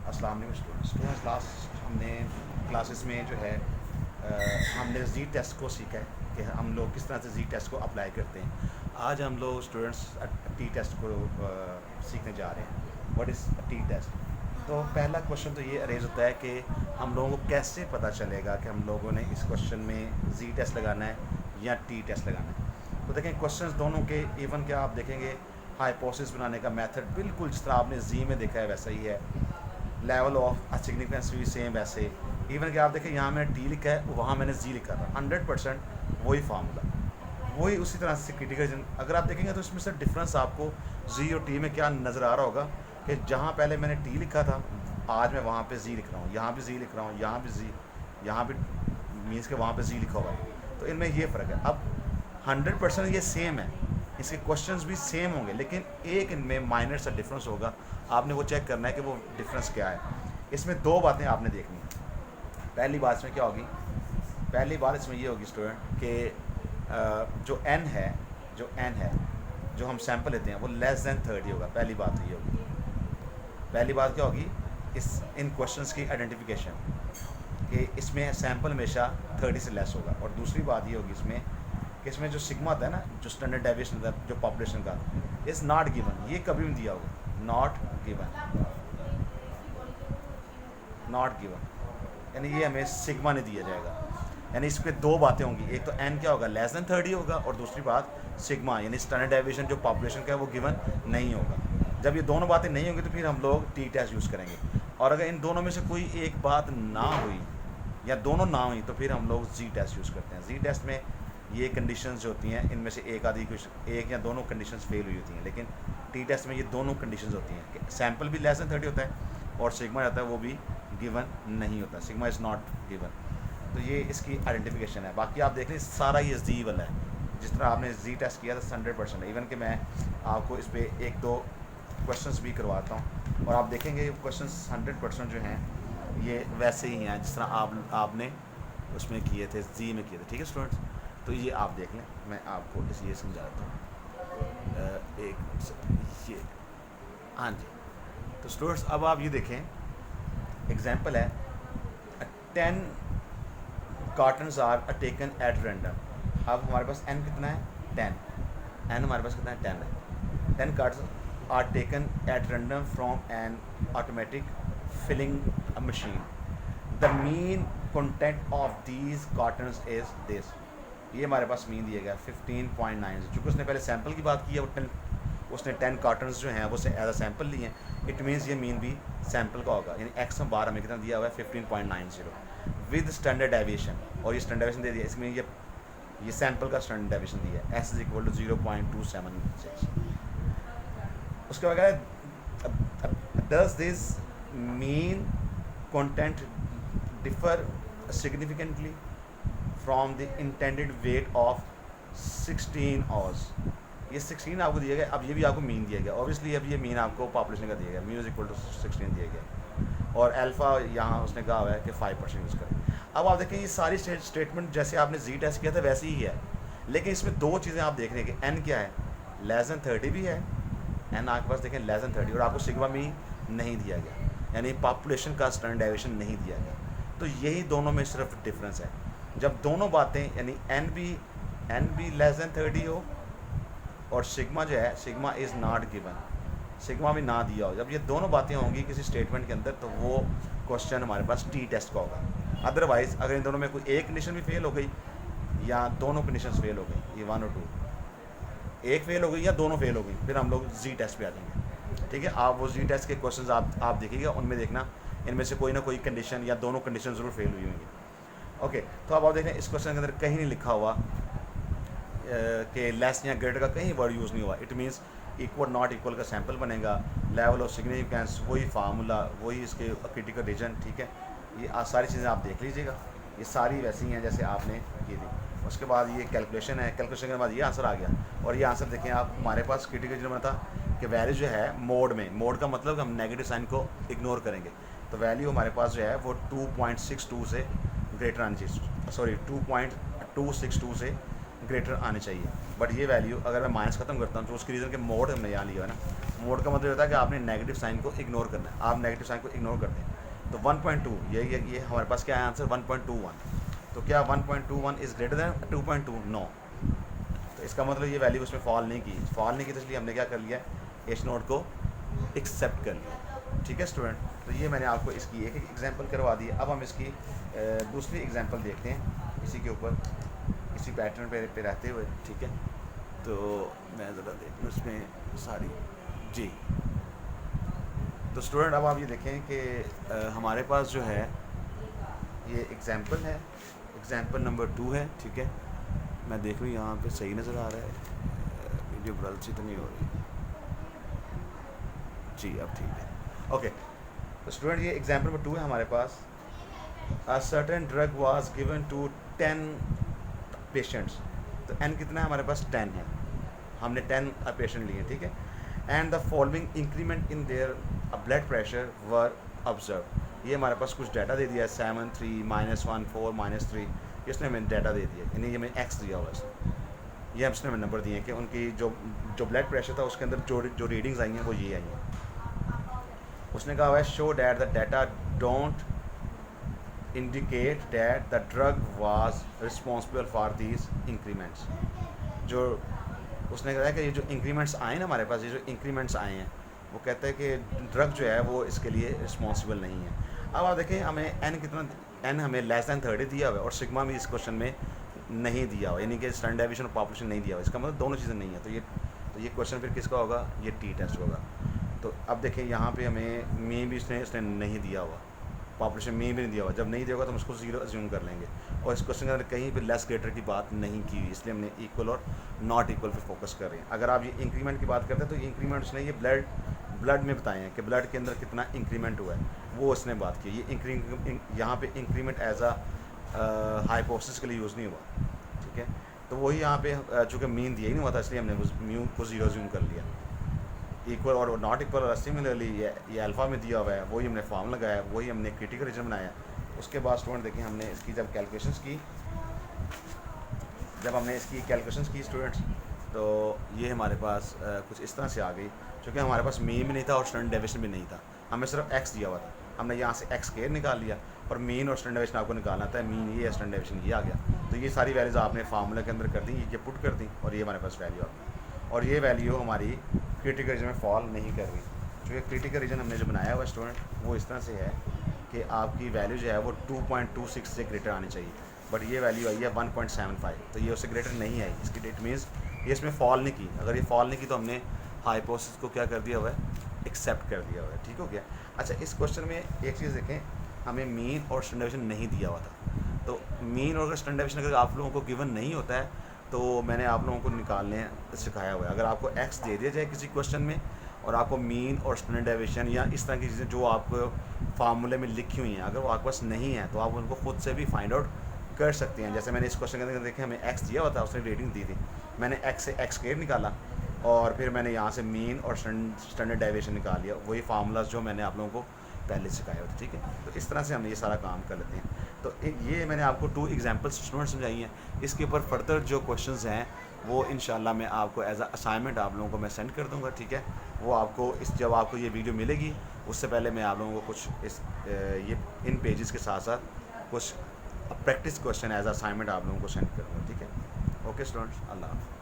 अस्सलाम वालेकुम students. Last हमने क्लासेस में जो है हमने जी टेस्ट को सीखा है कि हम लोग किस तरह से जी टेस्ट को अप्लाई करते हैं। आज हम लोग स्टूडेंट्स टी टेस्ट को सीखने जा रहे हैं। What is T test? तो पहला क्वेश्चन तो ये अरेज होता है कि हम लोगों को कैसे पता चलेगा कि हम लोगों ने इस क्वेश्चन में जी टेस्ट लगाना है या टी टेस्ट लगाना है। तो देखें क्वेश्चंस दोनों के इवन क्या आप देखेंगे हाइपोथेसिस बनाने का मेथड बिल्कुल जिस तरह आपने जी में देखा है वैसा ही है। लेवल ऑफ सिग्निफिकेंस भी सेम वैसे। इवन कि आप देखें यहाँ मैंने टी लिखा है वहाँ मैंने जी लिखा था। 100% वही फार्मूला वही उसी तरह से क्रिटिकल। अगर आप देखेंगे तो इसमें से डिफरेंस आपको जी और टी में क्या नज़र आ रहा होगा कि जहाँ पहले मैंने टी लिखा था आज मैं वहाँ पे जी लिख रहा हूँ, यहाँ भी जी लिख रहा हूँ, यहाँ भी जी, यहाँ भी मीन्स के वहाँ पे जी लिखा हुआ है। तो इनमें ये फ़र्क है। अब 100% ये सेम है, इसके क्वेश्चंस भी सेम होंगे, लेकिन एक इनमें माइनर सा डिफरेंस होगा। आपने वो चेक करना है कि वो डिफरेंस क्या है। इसमें दो बातें आपने देखनी है। पहली बात इसमें क्या होगी? पहली बात इसमें ये होगी स्टूडेंट कि जो n है जो हम सैंपल लेते हैं वो लेस दैन 30 होगा। पहली बात ये होगी। पहली बात क्या होगी इन क्वेश्चंस की आइडेंटिफिकेशन कि इसमें सैंपल हमेशा 30 से लेस होगा। और दूसरी बात ये होगी इसमें कि इसमें जो सिग्मा होता है ना, जो स्टैंडर्ड डेविएशन होता है जो पॉपुलेशन का, इज़ नॉट गिवन। ये कभी भी दिया होगा नॉट गिवन, यानी ये हमें सिग्मा नहीं दिया जाएगा। यानी इस पर दो बातें होंगी, एक तो n क्या होगा लेस दैन 30 होगा, और दूसरी बात सिग्मा यानी स्टैंडर्ड डेविएशन जो पॉपुलेशन का है वो गिवन नहीं होगा। जब ये दोनों बातें नहीं होंगी तो फिर हम लोग टी टेस्ट यूज़ करेंगे। और अगर इन दोनों में से कोई एक बात ना हुई या दोनों ना हुई तो फिर हम लोग जी टेस्ट यूज़ करते हैं। जी टेस्ट में ये कंडीशंस जो होती हैं इनमें से एक आधी कुछ एक या दोनों कंडीशंस फेल हुई होती हैं, लेकिन टी टेस्ट में ये दोनों कंडीशंस होती हैं कि सैंपल भी लेस दैन 30 होता है और सिग्मा रहता है वो भी गिवन नहीं होता, सिग्मा इज़ नॉट गिवन। तो ये इसकी आइडेंटिफिकेशन है। बाकी आप देख लें सारा ये जी वाला है, जिस तरह आपने जी टेस्ट किया था 100% है। इवन कि मैं आपको इस पर एक दो क्वेश्चंस भी करवाता हूँ और आप देखेंगे क्वेश्चंस 100% जो हैं ये वैसे ही हैं जिस तरह आपने उसमें किए थे, जी में किए थे। ठीक है स्टूडेंट्स, तो ये आप देख लें, मैं आपको ये समझाता हूँ। एक मिनट से ये, हाँ जी। तो स्टूडेंट्स अब आप ये देखें, एग्जांपल है 10 cartons are taken at random. अब हमारे पास n कितना है 10, n हमारे पास कितना है 10 है। 10 cartons are taken at random from an automatic filling machine. The mean content of these cartons is this. ये हमारे पास मीन दिया गया 15.9। चूँकि उसने पहले सैंपल की बात की है, उसने 10 कार्टन्स जो हैं वो एज अ सैंपल लिए हैं। इट मीन्स ये मीन भी सैंपल का होगा, यानी एक्स बार हमें कितना दिया हुआ है 15.90 विद स्टैंडर्ड डेविएशन। और ये स्टैंडर्ड डेविएशन दे दिया, इसमें ये सैंपल का स्टैंडर्ड डेविएशन दिया है एस इज इक्वल टू 0.276। उसके बाद does this mean content differ significantly from the intended weight of 16 hours. ये 16 आपको दिया गया। अब ये भी आपको मीन दिया गया, ऑब्वियसली अब ये मीन आपको पॉपुलेशन का दिया गया, म्यू इज इक्वल टू 16 दिया गया, और अल्फ़ा यहाँ उसने कहा हुआ है कि 5% यूज़ करें। अब आप देखें ये सारी स्टेटमेंट जैसे आपने जी टेस्ट किया था वैसे ही है, लेकिन इसमें दो चीज़ें आप देख रहे हैं कि एन क्या है लेस दैन 30 भी है, एन आपके पास देखें लेस दैन 30, और आपको सिग्मा भी नहीं दिया गया, यानी पॉपुलेशन का स्टैंडर्ड डेविएशन नहीं दिया गया। तो यही दोनों में सिर्फ डिफरेंस है। जब दोनों बातें यानी एन भी लेस दैन 30 हो और सिग्मा जो है sigma is not given, sigma भी ना दिया हो, जब ये दोनों बातें होंगी किसी स्टेटमेंट के अंदर तो वो क्वेश्चन हमारे पास टी टेस्ट का होगा। अदरवाइज़ अगर इन दोनों में कोई एक कंडीशन भी फेल हो गई या दोनों कंडीशंस फेल हो गई, ये 1 और 2 एक फेल हो गई या दोनों फेल हो गई, फिर हम लोग जी टेस्ट पे आ जाएंगे। ठीक है, आप वो जी टेस्ट के क्वेश्चन आप देखिएगा, उनमें देखना इनमें से कोई ना कोई कंडीशन या दोनों कंडीशन ज़रूर फेल हुई होंगी। ओके, तो अब आप देखें इस क्वेश्चन के अंदर कहीं नहीं लिखा हुआ कि लेस या ग्रेटर का कहीं वर्ड यूज़ नहीं हुआ। It means equal not equal का सैंपल बनेगा, लेवल ऑफ सिग्निफिकेंस वही फार्मूला वही इसके क्रिटिकल रीजन। ठीक है, ये सारी चीज़ें आप देख लीजिएगा, ये सारी वैसी हैं जैसे आपने की थी। उसके बाद ये कैलकुलेशन है, कैलकुलेशन के बाद ये आंसर आ गया, और ये आंसर देखें आप हमारे पास क्रिटिकल रीजन में था कि वैल्यू जो है मोड में, मोड का मतलब हम नेगेटिव साइन को इग्नोर करेंगे, तो वैल्यू हमारे पास जो है वो 2.62 से ग्रेटर आनी चाहिए, सॉरी 2.262 से ग्रेटर आनी चाहिए। बट ये वैल्यू अगर मैं माइनस ख़त्म करता हूँ तो उसकी रीज़न के मोड हमने यहाँ लिया है ना, मोड का मतलब होता है कि आपने नेगेटिव साइन को इग्नोर करना है, आप नेगेटिव साइन को इग्नोर करते हैं। तो 1.2 ये हमारे पास क्या है आंसर 1.21। तो क्या 1.21 इज़ ग्रेटर दैन 2.2? नो। तो इसका मतलब ये वैल्यू उसमें फॉल नहीं की तो इसलिए हमने क्या कर लिया, एच नोट को एक्सेप्ट कर लिया। ठीक है स्टूडेंट, तो ये मैंने आपको इसकी एक एग्जांपल करवा दी। अब हम इसकी दूसरी एग्जांपल देखते हैं इसी के ऊपर, इसी पैटर्न पे रहते हुए। ठीक है, तो मैं ज़रा देखूँ इसमें सारी जी। तो स्टूडेंट अब आप ये देखें कि हमारे पास जो है ये एग्जांपल है, एग्जांपल नंबर 2 है। ठीक है, मैं देख लूँ यहाँ पे सही नज़र आ रहा है, वीडियो ब्रल सी तो नहीं हो रही जी, अब ठीक है। ओके, तो स्टूडेंट ये एग्जांपल नंबर 2 है हमारे पास। A certain drug was given to 10 patients. तो एन कितना है हमारे पास 10 है, हमने 10 पेशेंट लिए। ठीक है, and the following increment in their blood pressure were observe. ये हमारे पास कुछ डाटा दे दिया है 7, 3, -1, 4, -3। इसने हमें डाटा दे दिया, यानी ये हमें एक्स दिया हुआ है। ये हमने हमें नंबर दिए हैं कि उनकी जो ब्लड प्रेशर था उसके अंदर जो रीडिंग्स आई हैं वो ये आई हैं। उसने कहा हुआ है show that the data don't indicate that the drug was responsible for these increments. जो उसने कहा है कि ये जो इंक्रीमेंट्स आए ना हमारे पास, ये जो इंक्रीमेंट्स आए हैं वो कहते हैं कि ड्रग जो है वो इसके लिए रिस्पॉन्सिबल नहीं है। अब आप देखें हमें एन कितना, एन हमें लेस दैन 30 दिया हुआ है और सिग्मा भी इस क्वेश्चन में नहीं दिया हुआ, यानी कि स्टैंडर्ड डेविएशन और पॉपुलेशन नहीं दिया हुआ। इसका मतलब दोनों चीज़ें नहीं है। तो ये क्वेश्चन फिर किसका होगा, ये टी टेस्ट होगा। तो अब देखें यहाँ पे हमें मीन भी इसने नहीं दिया हुआ, पॉपुलेशन मीन भी नहीं दिया हुआ। जब नहीं दिया होगा तो हम उसको 0 अज्यूम कर लेंगे। और इस क्वेश्चन के अंदर कहीं पे लेस ग्रेटर की बात नहीं की हुई, इसलिए हमने इक्वल और नॉट इक्वल पे फोकस कर रहे हैं। अगर आप ये इंक्रीमेंट की बात करते हैं तो ये इंक्रीमेंट उसने ये ब्लड में बताए हैं कि ब्लड के अंदर कितना इंक्रीमेंट हुआ है, वो उसने बात की। ये यहाँ पे इंक्रीमेंट एज अ हाइपोथेसिस के लिए यूज़ नहीं हुआ। ठीक है, तो वही यहाँ पे चूँकि मीन दिया ही नहीं हुआ था इसलिए हमने म्यू को 0 अज्यूम कर लिया। इक्वल और नॉट इक्वल और सिमिलरली ये अल्फ़ा में दिया हुआ है, वही हमने फॉर्म लगाया, वही हमने क्रिटिकल रीजन बनाया। उसके बाद स्टूडेंट देखें हमने इसकी जब हमने इसकी कैलकुलेशंस की स्टूडेंट्स, तो ये हमारे पास कुछ इस तरह से आ गई। क्योंकि हमारे पास मीन भी नहीं था और स्टैंडर्ड डेविएशन भी नहीं था, हमें सिर्फ एक्स दिया हुआ था। हमने यहाँ से एक्स स्क्वायर निकाल लिया और मीन और स्टैंडर्ड डेविएशन आपको निकालना था। मीन ये है, स्टैंडर्ड डेविएशन ये आ गया। तो ये सारी वैल्यूज़ आपने फार्मूला के अंदर कर दी, ये पुट कर दी और ये हमारे पास वैल्यू आ गई। और ये वैल्यू हमारी क्रिटिकल रीजन में फॉल नहीं कर रही। जो ये क्रिटिकल रीजन हमने जो बनाया हुआ स्टूडेंट वो इस तरह से है कि आपकी वैल्यू जो है वो 2.26 से ग्रेटर आनी चाहिए, बट ये वैल्यू आई है 1.75। तो ये उससे ग्रेटर नहीं आई, इसकी डेट मीन्स ये इसमें फॉल नहीं की। अगर ये फॉल नहीं की तो हमने हाइपोथेसिस को क्या कर दिया हुआ है, एक्सेप्ट कर दिया हुआ है। ठीक हो गया। अच्छा, इस क्वेश्चन में एक चीज़ देखें, हमें मीन और स्टैंडर्ड डेविएशन नहीं दिया हुआ था। तो मीन और स्टैंडर्ड डेविएशन अगर आप लोगों को गिवन नहीं होता है तो मैंने आप लोगों को निकालने सिखाया हुआ है। अगर आपको एक्स दे दिया जाए किसी क्वेश्चन में और आपको मीन और स्टैंडर्ड डेविएशन या इस तरह की चीज़ें जो आपको फार्मूले में लिखी हुई हैं, अगर वो आपके पास नहीं है तो आप उनको खुद से भी फाइंड आउट कर सकते हैं। जैसे मैंने इस क्वेश्चन के अंदर देखें हमें एक्स दिया हुआ था, उसने रेटिंग दी थी, मैंने एक्स से एक्स स्क्वायर निकाला और फिर मैंने यहाँ से मीन और स्टैंडर्ड डेविएशन निकाल लिया, वही फार्मूलाज जो मैंने आप लोगों को पहले सिखाया होता। ठीक है, तो इस तरह से हम ये सारा काम कर लेते हैं। तो ये मैंने आपको 2 एग्जांपल्स स्टूडेंट समझाई हैं। इसके ऊपर फर्दर जो क्वेश्चंस हैं वो इंशाल्लाह मैं आपको एज अ असाइनमेंट आप लोगों को मैं सेंड कर दूंगा। ठीक है, वो आपको जब आपको ये वीडियो मिलेगी उससे पहले मैं आप लोगों को कुछ ये इन पेजेस के साथ साथ कुछ practice question as a assignment आप लोगों को सेंड करूँगा। ठीक है, ओके स्टूडेंट्स, अल्लाह हाफ़िज़।